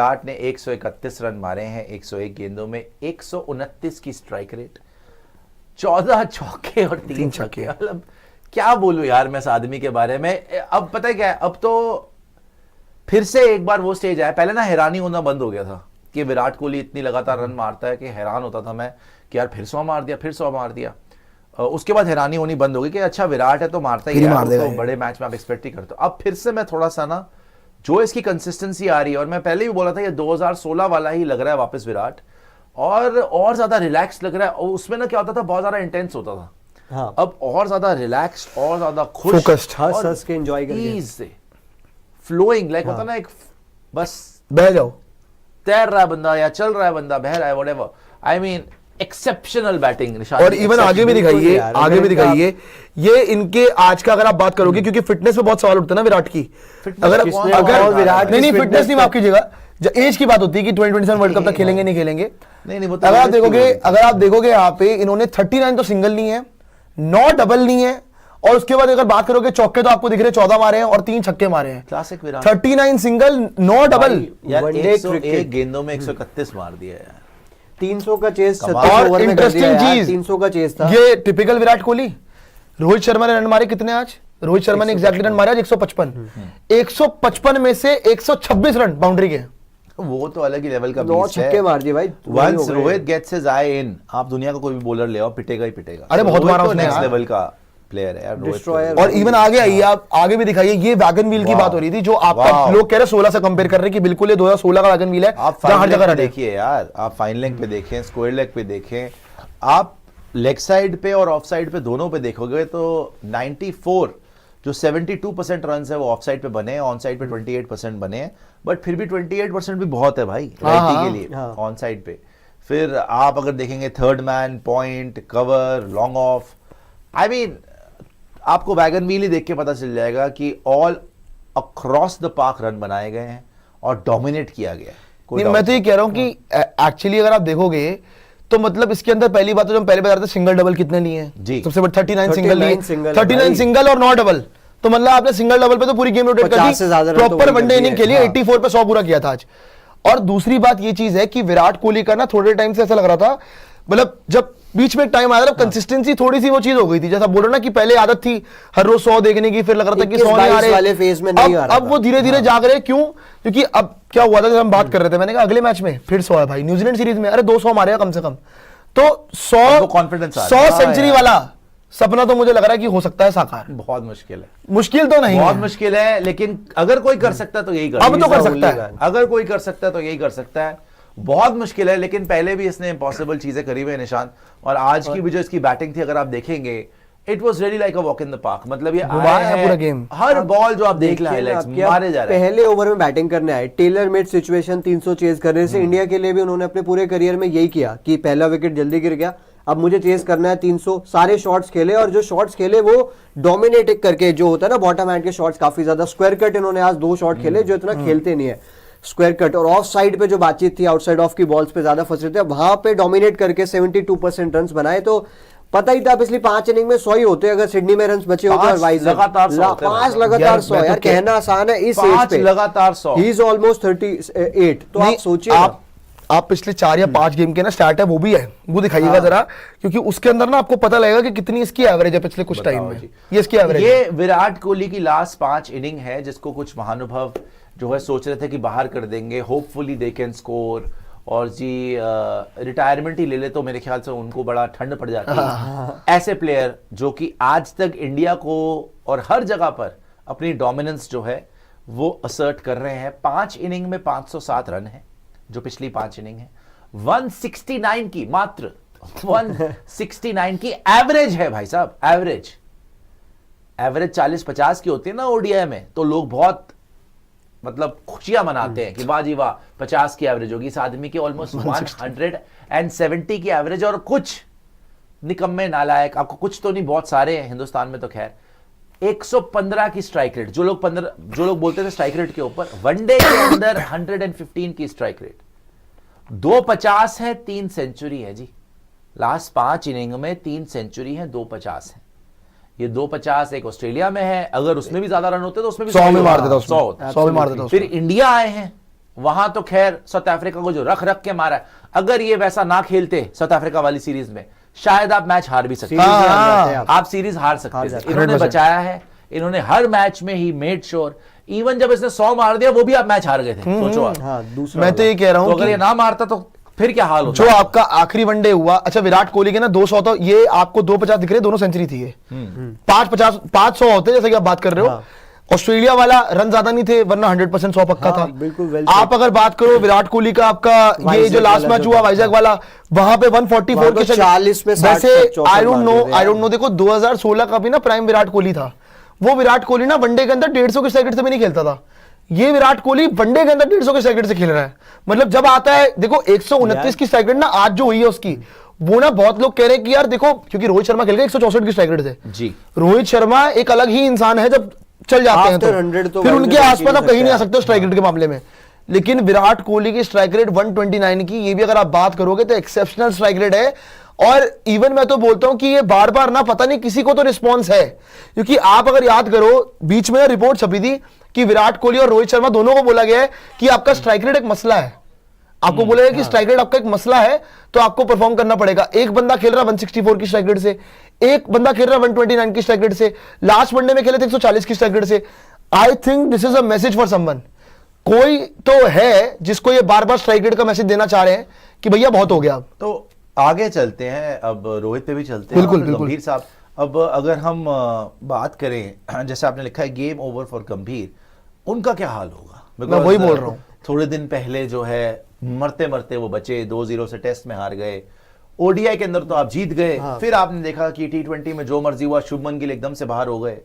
विराट ने 131 रन मारे हैं 101 गेंदों में, 129 की स्ट्राइक रेट, 14 चौके और 3 छक्के। मतलब क्या बोलूं यार मैं इस आदमी के बारे में। अब पता है क्या है, अब तो फिर से एक बार वो स्टेज आया। पहले ना हैरानी होना बंद हो गया था कि विराट कोहली इतनी लगातार रन मारता है कि हैरान होता था मैं कि यार फिर 100 मार दिया, फिर 100 मार दिया। उसके बाद हैरानी होनी बंद हो गई कि अच्छा विराट है तो मारता ही है, तो बड़े मैच में आप एक्सपेक्ट ही करते हो। अब फिर से मैं थोड़ा सा ना, जो इसकी कंसिस्टेंसी आ रही है, और मैं पहले भी बोला था ये 2016 वाला ही लग रहा है वापस विराट, और ज्यादा रिलैक्स लग रहा है। और उसमें ना क्या होता था, बहुत ज्यादा इंटेंस होता था। हाँ। अब और ज्यादा रिलैक्स, और ज्यादा खुश, फोकस्ड, हंस के एंजॉय करके, फ्लोइंग, लाइक होता ना एक, बस बह जाओ, तैर रहा है बंदा या चल रहा है बंदा, बह रहा है, whatever. I mean exceptional batting. और इवन आगे भी दिखाइए, आगे भी दिखाइए। ये इनके आज का अगर आप बात करोगे, क्योंकि फिटनेस पे बहुत सवाल उठता है ना विराट की। अगर विराट नहीं, फिटनेस नहीं माफ कीजिएगा, एज की बात होती है कि 2027 वर्ल्ड कप तक खेलेंगे नहीं खेलेंगे। अगर आप देखोगे यहाँ पे इन्होंने 39 तो सिंगल नहीं है, 9 डबल नहीं है, और उसके बाद अगर बात करोगे चौके तो आपको दिख रहे 14 मारे हैं और 3 छक्के मारे हैं। क्लासिक विराट। 39 single, 9 double. एक गेंदों में 131 मार दिया यार। 300 का चेस, और इंटरेस्टिंग चीज 300 का चेस था। ये टिपिकल विराट कोहली। रोहित शर्मा ने रन मारे कितने आज? रोहित शर्मा ने एग्जैक्टली रन मारे आज 155। 155 में से 126 रन बाउंड्री के। वो तो अलग ही लेवल का 9 छक्के मार दिए भाई। वंस रोहित गेट्स हिज आई इन, आप दुनिया का कोई भी बॉलर ले आओ, पिटेगा ही पिटेगा। अरे बहुत मारा उसने, नेक्स्ट लेवल का प्लेयर है यार, डिस्ट्रॉयर। और इवन आगे आइए, आप आगे भी दिखाइए। ये वैगन व्हील की बात हो रही थी, जो आपका लोग कह रहे 16 से कंपेयर कर रहे हैं कि बिल्कुल ये 2016 का वैगन व्हील है। आप हर जगह देखिए यार, आप फाइन लेग पे देखें, स्क्वायर लेग पे देखें, आप लेग साइड पे और ऑफ साइड पे दोनों पे देखोगे तो 94 जो 72% रन है वो ऑफ साइड पे बने हैं, ऑन साइड पे 28% बने हैं। बट फिर भी 28% भी बहुत है भाई राइटी के लिए ऑन साइड पे। फिर आप अगर देखेंगे third man, point, cover, long off, I mean आपको वैगन व्हील ही देख के पता चल जाएगा कि all across the park run बनाए गए हैं और डोमिनेट किया गया है। मैं तो ये कह रहा हूं कि एक्चुअली अगर आप देखोगे तो मतलब इसके अंदर पहली बात तो जो हम पहले बता रहे थे, सिंगल डबल कितने लिए हैं जी, सबसे बड़ा 39 सिंगल लिए, 39 सिंगल और 9 डबल। तो मतलब आपने सिंगल डबल पे तो पूरी गेम रोटेट कर दी, प्रॉपर वनडे इनिंग के लिए 84 पे 100 पूरा किया था आज। और दूसरी बात ये चीज है कि विराट कोहली का ना थोड़े टाइम से ऐसा लग रहा था, मतलब जब बीच में टाइम आया था कंसिस्टेंसी थोड़ी सी वो चीज हो गई थी, जैसा बोलो ना कि पहले आदत थी हर रोज 100 देखने की, फिर लग रहा था कि 100 नहीं आ रहे, अब वो धीरे धीरे जाग रहे। क्यों? क्योंकि अब क्या हुआ था जब हम बात कर रहे थे, मैंने कहा अगले मैच में फिर 100 है भाई, न्यूजीलैंड सीरीज में अरे 200 मारेगा कम से कम। तो 100 सेंचुरी वाला सपना तो मुझे लग रहा है कि हो सकता है साकार। बहुत मुश्किल है, मुश्किल तो नहीं, बहुत मुश्किल है, लेकिन अगर कोई कर सकता है तो यही कर, अब तो कर सकता है, अगर कोई कर सकता है तो यही कर सकता है। बहुत मुश्किल है, लेकिन पहले भी इसने इम्पॉसिबल चीजें करी हुई है निशांत। और आज की भी जो इसकी बैटिंग थी, अगर आप देखेंगे, it was really like a walk in the park. मतलब ये पूरा गेम, हर बॉल जो आप देख रहे हैं मारे जा रहे हैं। पहले ओवर में बैटिंग करने आए, टेलर मेड सिचुएशन 300 चेज करने से इंडिया के लिए भी उन्होंने अपने पूरे करियर में यही किया कि पहला विकेट जल्दी गिर गया, अब मुझे चेज करना है 300। सारे शॉट्स खेले, और जो शॉट्स खेले वो डोमिनेट करके, जो होता है ना बॉटम हैंड के शॉट्स काफी ज्यादा। स्क्वायर कट इन्होंने आज 2 शॉट खेले जो इतना खेलते नहीं है, स्क्वायर कट। और ऑफ साइड पे जो बातचीत थी, आउटसाइड ऑफ की बॉल्स पे ज्यादा फंस रहे थे, वहां पे डोमिनेट करके 72% रन बनाए। तो पता ही था पिछली 5 इनिंग में 100 ही होते अगर सिडनी में रन बचे होते, और वाइज लगातार 5 लगातार 100 यार कहना आसान है इस एज पे, लगातार 100, ही इज ऑलमोस्ट 38। तो आप सोचिए, आप पिछले 4 या 5 गेम के ना स्टार्ट है वो भी है, वो दिखाइएगा जरा, क्योंकि उसके अंदर ना आपको पता लगेगा कि कितनी इसकी एवरेज है पिछले कुछ टाइम में। ये इसकी एवरेज, ये विराट कोहली की लास्ट 5 इनिंग है, जिसको कुछ महानुभव जो है सोच रहे थे कि बाहर कर देंगे, होपफुली दे कैन स्कोर, और जी रिटायरमेंट ही ले ले तो मेरे ख्याल से उनको बड़ा ठंड पड़ जाती है। ऐसे प्लेयर जो कि आज तक इंडिया को और हर जगह पर अपनी डोमिनेंस जो है वो असर्ट कर रहे हैं। 5 इनिंग में 507 रन है, जो पिछली 5 इनिंग है। 169 की, मात्र 169 की एवरेज है भाई साहब। एवरेज 40-50 की होती है ना ओडीआई में, तो लोग बहुत मतलब खुशियां मनाते हैं कि वाह जी वाह 50 की एवरेज होगी। इस आदमी की ऑलमोस्ट 170 की एवरेज। और कुछ निकम्मे नालायक, आपको कुछ तो नहीं, बहुत सारे हैं हिंदुस्तान में तो खैर, 115 की स्ट्राइक रेट। जो लोग बोलते थे स्ट्राइक रेट के ऊपर, वनडे के अंदर 115 की स्ट्राइक रेट, 250 है, 3 सेंचुरी है जी। लास्ट 5 इनिंग में 3 सेंचुरी है, 250 है। ये 250 एक ऑस्ट्रेलिया में है, अगर उसमें भी ज्यादा रन होते तो उसमें भी 100 में मार देता, 100 में मार देता। फिर इंडिया आए हैं, वहां तो खैर साउथ अफ्रीका को जो रख रख के मारा है, अगर ये वैसा ना खेलते साउथ अफ्रीका वाली सीरीज में, शायद आप मैच हार भी सकते हैं। आप सीरीज हार सकते थे। इन्होंने बचाया है, इन्होंने हर मैच में ही मेड श्योर, इवन जब इसने 100 मार दिया वो भी आप मैच हार गए थे। सोचो आप। मैं तो ये कह रहा हूं, अगर ये ना मारता तो फिर क्या हाल होता। जो आपका आखिरी वनडे हुआ, अच्छा विराट कोहली के ना 200 तो ये आपको 250 दिख रहे, दोनों सेंचुरी थी ये। 500 होते जैसे कि आप बात कर रहे हो। ऑस्ट्रेलिया वाला रन ज्यादा नहीं थे, वरना 100% 100 पक्का था। बिल्कुल आप अगर बात करो विराट कोहली का, आपका ये जो लास्ट मैच हुआ वाइजैक वाला, वहां पे 144 के 40 में वैसे आई डोंट नो देखो 2016 का भी ना प्राइम विराट कोहली था। वो विराट कोहली ना वनडे के अंदर 150 के स्ट्राइक रेट से भी नहीं खेलता था। ये विराट कोहली वनडे के अंदर 150 के स्ट्राइक रेट से खेल रहा है। मतलब जब आता है देखो 129 की स्ट्राइक रेट ना आज जो हुई है उसकी, वो ना बहुत लोग कह रहे हैं कि यार देखो, क्योंकि रोहित शर्मा खेल गए 164 की स्ट्राइक रेट से जी। रोहित शर्मा एक अलग ही इंसान है जब चल जाते हैं तो फिर उनके आसपास आप कहीं नहीं आ सकते स्ट्राइक रेट के मामले में। लेकिन विराट कोहली की स्ट्राइक रेट 129 की, ये भी अगर आप बात करोगे तो एक्सेप्शनल स्ट्राइक रेट है। और इवन मैं तो बोलता हूं कि ये बार बार ना पता नहीं किसी को तो रिस्पॉन्स है, क्योंकि आप अगर याद करो बीच में रिपोर्ट छपी थी कि विराट कोहली और रोहित शर्मा दोनों को बोला गया है कि आपका स्ट्राइक रेट एक मसला है। आपको बोला गया कि स्ट्राइक रेट आपका एक मसला है, तो आपको परफॉर्म करना पड़ेगा। एक बंदा खेल रहा 164 की स्ट्राइक रेट से, एक बंदा खेल रहा 129 की स्ट्राइक रेट से, लास्ट वनडे में खेले थे 140 की स्ट्राइक रेट से। I think this is a message for someone. कोई तो है जिसको ये बार बार स्ट्राइक रेट का मैसेज देना चाह रहे हैं कि भैया बहुत हो गया। तो आगे चलते हैं, अब रोहित पे भी चलते हैं। बिल्कुल बिल्कुल गंभीर साहब, अब अगर हम बात करें, जैसे आपने लिखा है गेम ओवर फॉर गंभीर, उनका क्या हाल होगा? मैं वही बोल रहा हूं। थोड़े दिन पहले जो है मरते मरते वो बचे, 2-0 से टेस्ट में हार गए, ओडीआई के अंदर तो आप जीत गए। फिर आपने देखा कि T20 में जो मर्जी हुआ, शुभमन गिल एकदम से बाहर हो गए।